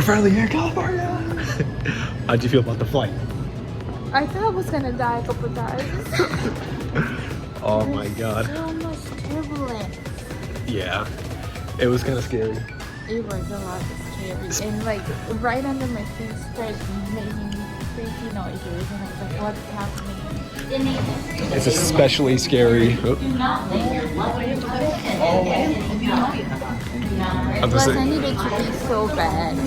We're finally here in California. How'd you feel about the flight? I thought I was gonna die a couple times. Oh my god. So much turbulence. Yeah, it was kind of scary. It was a lot scary. And like right under my feet started making crazy noises. And I was like, what's happening? It's especially scary. Oh. Plus, I needed to be so bad.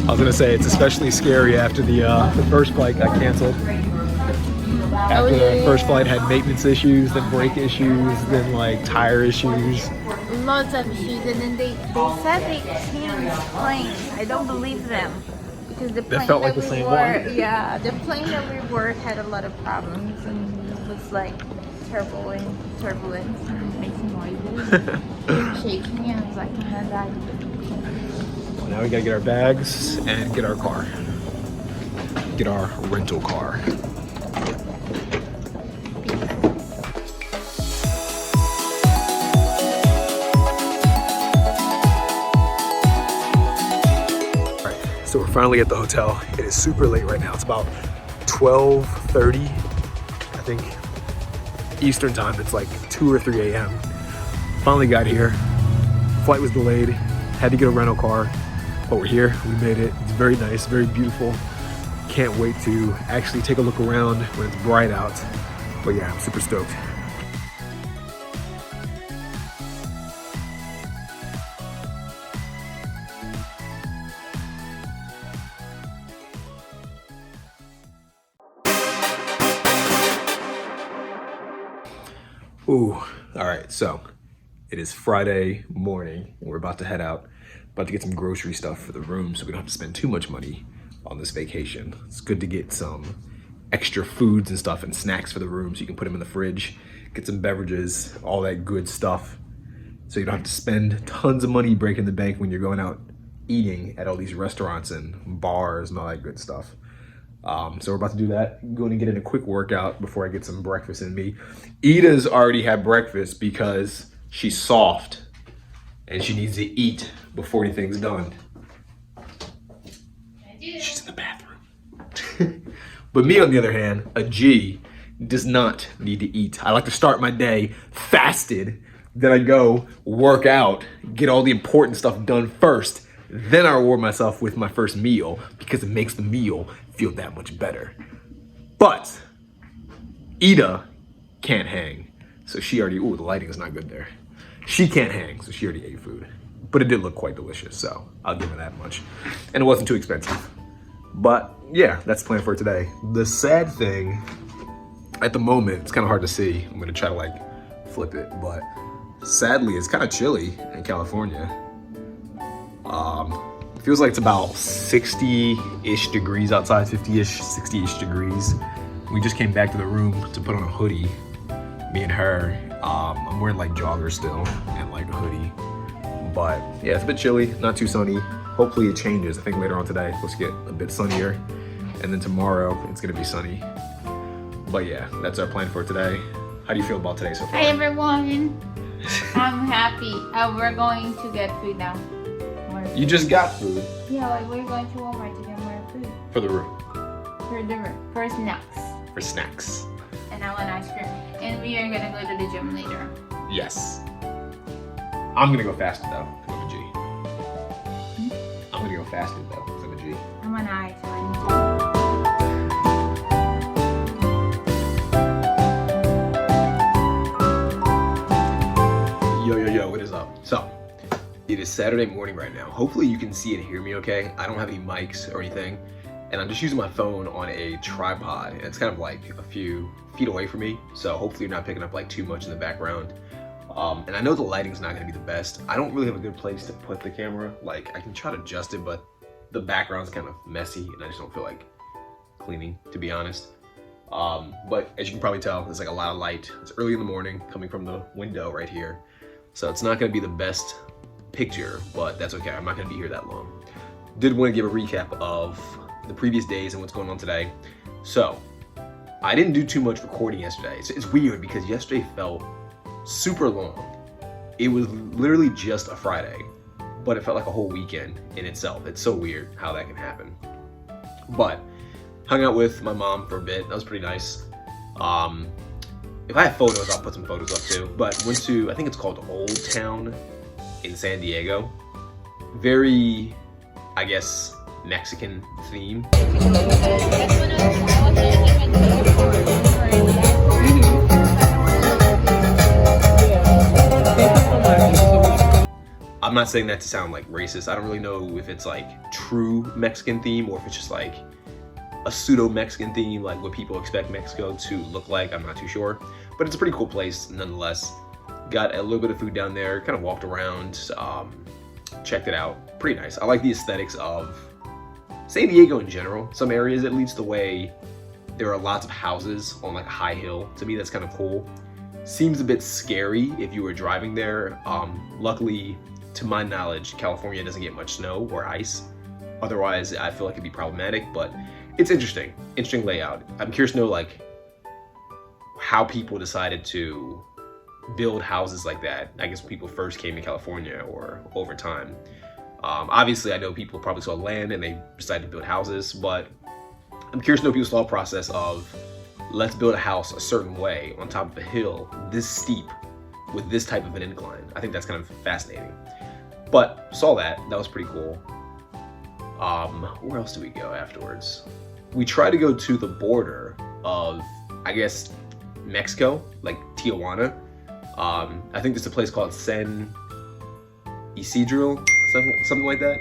I was gonna say it's especially scary after the first flight got canceled. After the first flight had maintenance issues, then brake issues, then like tire issues. Lots of issues, and then they said they changed planes. I don't believe them. Because the plane felt like that the we same were, one? yeah, the plane that we were had a lot of problems and it was like turbulence and making noises, and shaking, and I was like, I'm gonna die. Well, now we gotta get our bags and get our car. Get our rental car. So we're finally at the hotel. It is super late right now. It's about 12:30, I think, Eastern time. It's like 2 or 3 a.m. Finally got here. Flight was delayed. Had to get a rental car, but we're here. We made it. It's very nice, very beautiful. Can't wait to actually take a look around when it's bright out. But yeah, I'm super stoked. Ooh, all right, so it is Friday morning and we're about to head out, about to get some grocery stuff for the room so we don't have to spend too much money on this vacation. It's good to get some extra foods and stuff and snacks for the room so you can put them in the fridge, get some beverages, all that good stuff. So you don't have to spend tons of money breaking the bank when you're going out eating at all these restaurants and bars and all that good stuff. So we're about to do that. I'm going to get in a quick workout before I get some breakfast in me. Ida's already had breakfast because she's soft and she needs to eat before anything's done. She's in the bathroom. But me, on the other hand, a G, does not need to eat. I like to start my day fasted. Then I go work out, get all the important stuff done first. Then I reward myself with my first meal because it makes the meal feel that much better. But Ida can't hang. So she already, ooh, the lighting is not good there. She can't hang, so she already ate food. But it did look quite delicious, so I'll give her that much. And it wasn't too expensive. But yeah, that's the plan for today. The sad thing, at the moment, it's kind of hard to see. I'm gonna try to like flip it, but sadly, it's kind of chilly in California. Feels like it's about 60-ish degrees outside, 50-ish, 60-ish degrees. We just came back to the room to put on a hoodie, me and her. I'm wearing like joggers still and like a hoodie. But yeah, it's a bit chilly, not too sunny. Hopefully it changes. I think later on today, it's supposed to get a bit sunnier. And then tomorrow, it's gonna be sunny. But yeah, that's our plan for today. How do you feel about today so far? Hi everyone. I'm happy. We're going to get food now. You just got food. Yeah, like we're going to Walmart to get more food. For the room. For snacks. For snacks. And I want ice cream. And we are gonna go to the gym later. Yes. I'm gonna go faster though, because I'm a G. I'm gonna go faster though, because I'm a G. I want ice cream. Yo, what is up? So, it is Saturday morning right now. Hopefully you can see and hear me okay. I don't have any mics or anything. And I'm just using my phone on a tripod. And it's kind of like a few feet away from me. So hopefully you're not picking up like too much in the background. And I know the lighting's not gonna be the best. I don't really have a good place to put the camera. Like I can try to adjust it, but the background's kind of messy and I just don't feel like cleaning, to be honest. But as you can probably tell, there's like a lot of light. It's early in the morning coming from the window right here. So it's not gonna be the best picture, but that's okay. I'm not gonna be here that long. Did want to give a recap of the previous days and what's going on today. So I didn't do too much recording yesterday. It's weird because yesterday felt super long. It was literally just a Friday, but it felt like a whole weekend in itself. It's so weird how that can happen. But hung out with my mom for a bit. That was pretty nice. If I have photos, I'll put some photos up too. But went to, I think it's called Old Town in San Diego. Very, I guess, Mexican theme. I'm not saying that to sound like racist. I don't really know if it's like true Mexican theme or if it's just like a pseudo-Mexican theme, like what people expect Mexico to look like. I'm not too sure, but it's a pretty cool place nonetheless. Got a little bit of food down there, kind of walked around, checked it out. Pretty nice. I like the aesthetics of San Diego in general. Some areas, at least the way there are lots of houses on like a high hill. To me, that's kind of cool. Seems a bit scary if you were driving there. Luckily, to my knowledge, California doesn't get much snow or ice. Otherwise, I feel like it'd be problematic, but it's interesting layout. I'm curious to know like how people decided to build houses like that. I guess when people first came to California or over time. Obviously, I know people probably saw land and they decided to build houses, but I'm curious to know people's thought process of let's build a house a certain way on top of a hill this steep with this type of an incline. I think that's kind of fascinating. But saw that was pretty cool. Where else did we go afterwards? We tried to go to the border of, I guess, Mexico, like Tijuana. I think there's a place called San Isidro, something like that.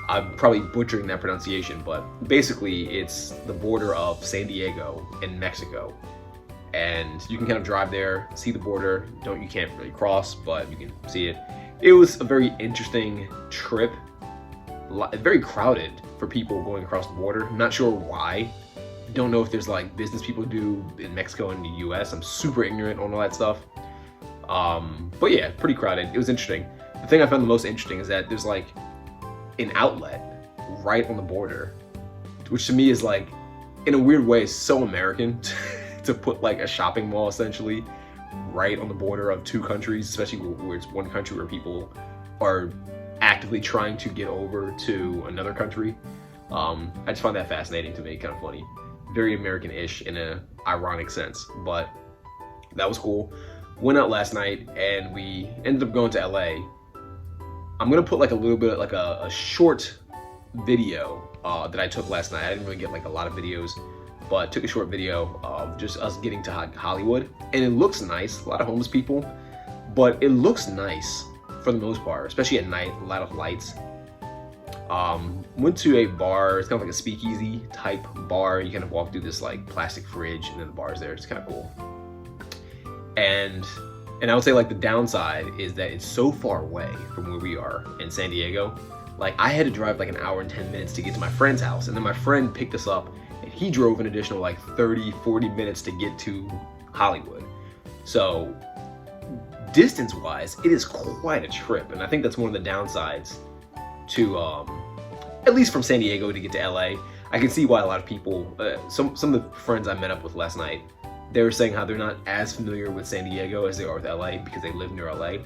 I'm probably butchering that pronunciation, but basically it's the border of San Diego and Mexico. And you can kind of drive there, see the border. You can't really cross, but you can see it. It was a very interesting trip. Very crowded for people going across the border. I'm not sure why. Don't know if there's like business people do in Mexico and the US. I'm super ignorant on all that stuff. But yeah, pretty crowded. It was interesting. The thing I found the most interesting is that there's like an outlet right on the border, which to me is like, in a weird way, so American to put like a shopping mall essentially right on the border of two countries, especially where it's one country where people are actively trying to get over to another country. I just find that fascinating to me, kind of funny. Very American-ish in an ironic sense, but that was cool. Went out last night and we ended up going to LA. I'm gonna put like a little bit, like a short video that I took last night. I didn't really get like a lot of videos, but took a short video of just us getting to Hollywood. And it looks nice, a lot of homeless people, but it looks nice for the most part, especially at night, a lot of lights. Went to a bar, it's kind of like a speakeasy type bar. You kind of walk through this like plastic fridge and then the bar's there. It's kind of cool. And I would say like the downside is that it's so far away from where we are in San Diego. Like I had to drive like an hour and 10 minutes to get to my friend's house. And then my friend picked us up and he drove an additional like 30, 40 minutes to get to Hollywood. So distance wise, it is quite a trip. And I think that's one of the downsides to, at least from San Diego to get to LA. I can see why a lot of people, some of the friends I met up with last night, they were saying how they're not as familiar with San Diego as they are with LA because they live near LA.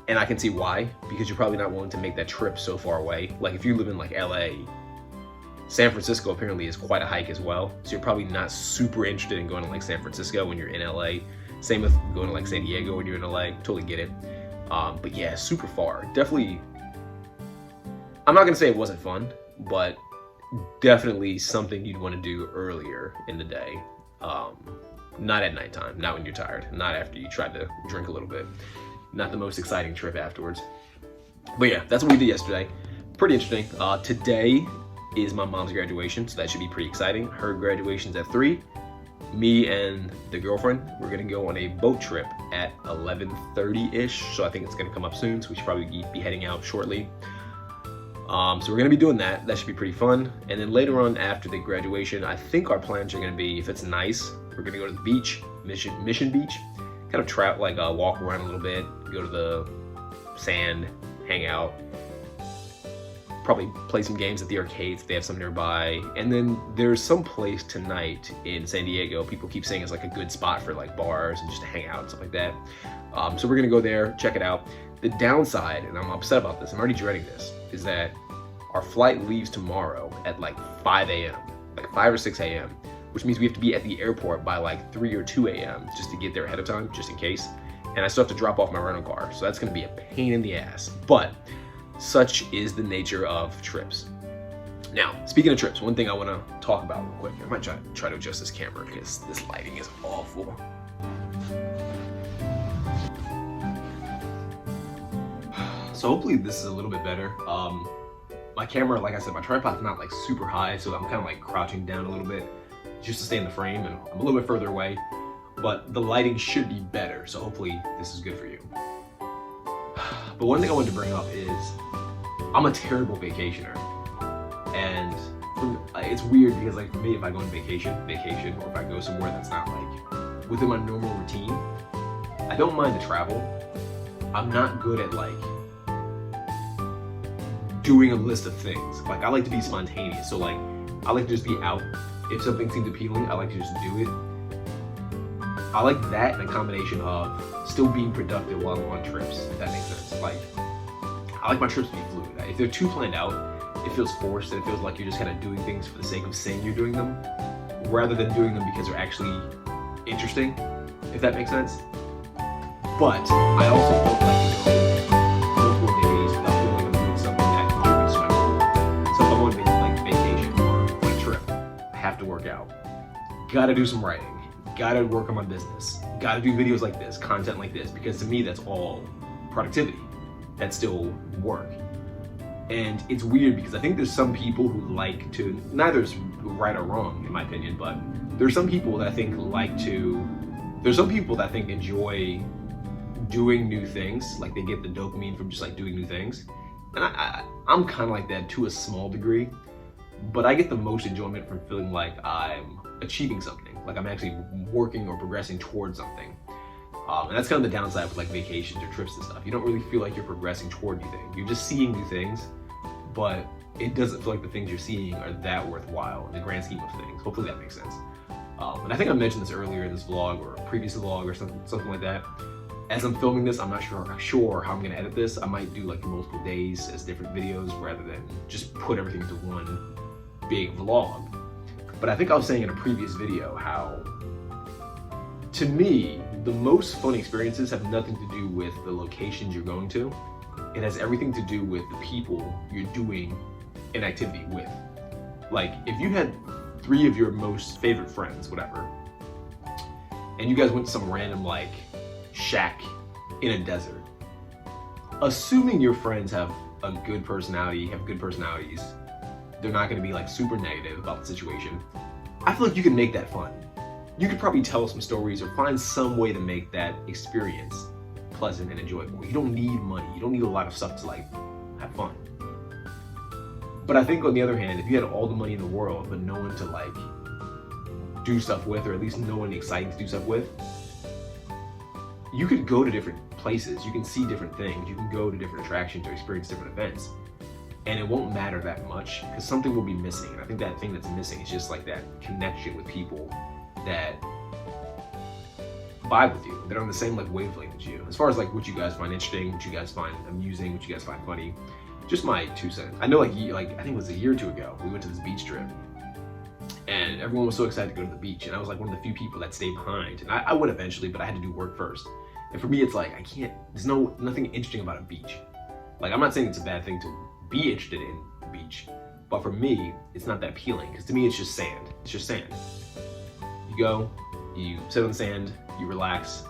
And I can see why, because you're probably not willing to make that trip so far away. Like if you live in like LA, San Francisco apparently is quite a hike as well. So you're probably not super interested in going to like San Francisco when you're in LA. Same with going to like San Diego when you're in LA, totally get it. But yeah, super far. Definitely, I'm not gonna say it wasn't fun, but definitely something you'd wanna do earlier in the day. Not at nighttime, not when you're tired, not after you tried to drink a little bit. Not the most exciting trip afterwards. But yeah, that's what we did yesterday. Pretty interesting. Today is my mom's graduation, so that should be pretty exciting. Her graduation's at 3. Me and the girlfriend, we're gonna go on a boat trip at 11:30-ish, so I think it's gonna come up soon, so we should probably be heading out shortly. So we're gonna be doing that. That should be pretty fun. And then later on after the graduation, I think our plans are gonna be, if it's nice, we're gonna go to the beach, Mission Beach, kind of walk around a little bit, go to the sand, hang out, probably play some games at the arcades if they have some nearby. And then there's some place tonight in San Diego, people keep saying it's like a good spot for like bars and just to hang out and stuff like that. So we're gonna go there, check it out. The downside, and I'm upset about this, I'm already dreading this, is that our flight leaves tomorrow at like 5 a.m., like 5 or 6 a.m., which means we have to be at the airport by like 3 or 2 a.m. just to get there ahead of time, just in case. And I still have to drop off my rental car, so that's gonna be a pain in the ass. But such is the nature of trips. Now, speaking of trips, one thing I wanna talk about real quick, I might try to adjust this camera because this lighting is awful. So hopefully this is a little bit better. My camera, like I said, my tripod's not like super high, so I'm kind of like crouching down a little bit just to stay in the frame, and I'm a little bit further away, but the lighting should be better, so hopefully this is good for you. But one thing I wanted to bring up is I'm a terrible vacationer, and it's weird because like for me, if I go on vacation, or if I go somewhere that's not like within my normal routine, I don't mind the travel. I'm not good at like doing a list of things. Like I like to be spontaneous, so like I like to just be out. If something seems appealing, I like to just do it. I like that in a combination of still being productive while I'm on trips, if that makes sense. Like I like my trips to be fluid. If they're too planned out, it feels forced and it feels like you're just kind of doing things for the sake of saying you're doing them, rather than doing them because they're actually interesting, if that makes sense. But I also don't like to go multiple days without feeling like I'm doing something that contributes to my goal. So if I'm on like vacation or a trip, I have to work out. Gotta do some writing. Gotta work on my business. Gotta do videos like this, content like this, because to me that's all productivity. That's still work. And it's weird because I think there's some people who like to, neither is right or wrong in my opinion, but there's some people that I think enjoy doing new things, like they get the dopamine from just like doing new things. And I'm kind of like that to a small degree, but I get the most enjoyment from feeling like I'm achieving something, like I'm actually working or progressing towards something. And that's kind of the downside with like vacations or trips and stuff. You don't really feel like you're progressing toward anything. You're just seeing new things, but it doesn't feel like the things you're seeing are that worthwhile in the grand scheme of things. Hopefully that makes sense. And I think I mentioned this earlier in this vlog or a previous vlog or something like that. As I'm filming this, I'm not sure how I'm gonna edit this. I might do like multiple days as different videos rather than just put everything into one big vlog. But I think I was saying in a previous video how, to me, the most fun experiences have nothing to do with the locations you're going to. It has everything to do with the people you're doing an activity with. Like, if you had 3 of your most favorite friends, whatever, and you guys went to some random, like, shack in a desert, assuming your friends have a good personality, have good personalities, they're not gonna be, like, super negative about the situation, I feel like you can make that fun. You could probably tell some stories or find some way to make that experience pleasant and enjoyable. You don't need money. You don't need a lot of stuff to like have fun. But I think on the other hand, if you had all the money in the world, but no one to like do stuff with, or at least no one exciting to do stuff with, you could go to different places. You can see different things. You can go to different attractions or experience different events. And it won't matter that much because something will be missing. And I think that thing that's missing is just like that connection with people that vibe with you, that are on the same like wavelength as you. As far as like what you guys find interesting, what you guys find amusing, what you guys find funny. Just my 2 cents. I know like I think it was a year or 2 ago, we went to this beach trip and everyone was so excited to go to the beach. And I was like one of the few people that stayed behind. And I would eventually, but I had to do work first. And for me, it's like, there's nothing interesting about a beach. Like, I'm not saying it's a bad thing to be interested in the beach, but for me, it's not that appealing because to me, it's just sand. It's just sand. You go, you sit on the sand, you relax.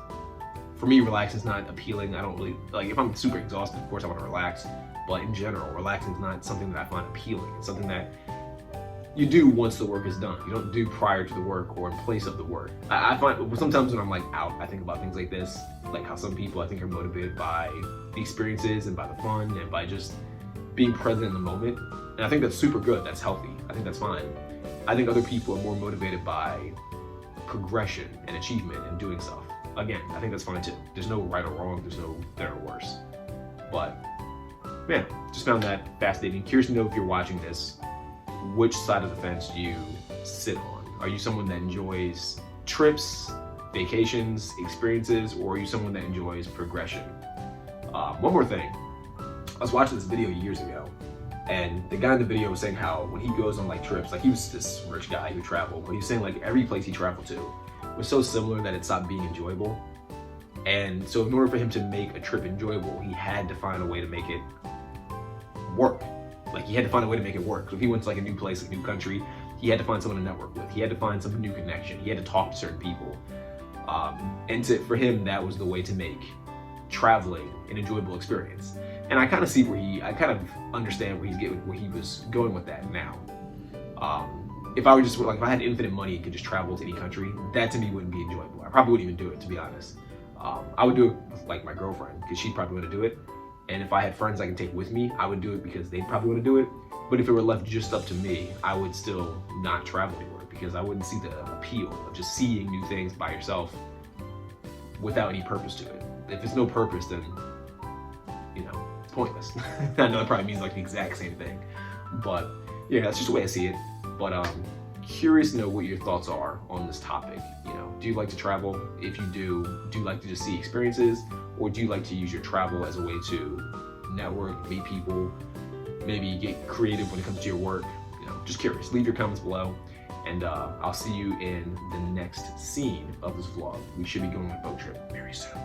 For me, relaxing is not appealing. I don't really, like if I'm super exhausted, of course I want to relax. But in general, relaxing is not something that I find appealing. It's something that you do once the work is done. You don't do prior to the work or in place of the work. I find sometimes when I'm like out, I think about things like this, like how some people I think are motivated by the experiences and by the fun and by just being present in the moment. And I think that's super good. That's healthy. I think that's fine. I think other people are more motivated by progression and achievement and doing stuff. Again, I think that's fine too. There's no right or wrong. There's no better or worse. But man, just found that fascinating. Curious to know if you're watching this, which side of the fence do you sit on? Are you someone that enjoys trips, vacations, experiences, or are you someone that enjoys progression? One more thing. I was watching this video years ago, and the guy in the video was saying how when he goes on like trips, like he was this rich guy who traveled, but he was saying like every place he traveled to was so similar that it stopped being enjoyable. And so in order for him to make a trip enjoyable, he had to find a way to make it work. Like he had to find a way to make it work. So if he went to like a new place, a new country, he had to find someone to network with. He had to find some new connection. He had to talk to certain people. For him, that was the way to make traveling an enjoyable experience. And I kind of see I kind of understand where he was going with that now. If I were just like, if I had infinite money and could just travel to any country, that to me wouldn't be enjoyable. I probably wouldn't even do it, to be honest. I would do it with like my girlfriend because she'd probably want to do it. And if I had friends I can take with me, I would do it because they'd probably want to do it. But if it were left just up to me, I would still not travel anywhere because I wouldn't see the appeal of just seeing new things by yourself without any purpose to it. If there's no purpose, then, you know, it's pointless. I know it probably means like the exact same thing, but yeah, that's just the way I see it. But curious to know what your thoughts are on this topic. You know, do you like to travel? If you do you like to just see experiences, or do you like to use your travel as a way to network, meet people, maybe get creative when it comes to your work? You know, just curious. Leave your comments below, and I'll see you in the next scene of this vlog. We should be going on a boat trip very soon.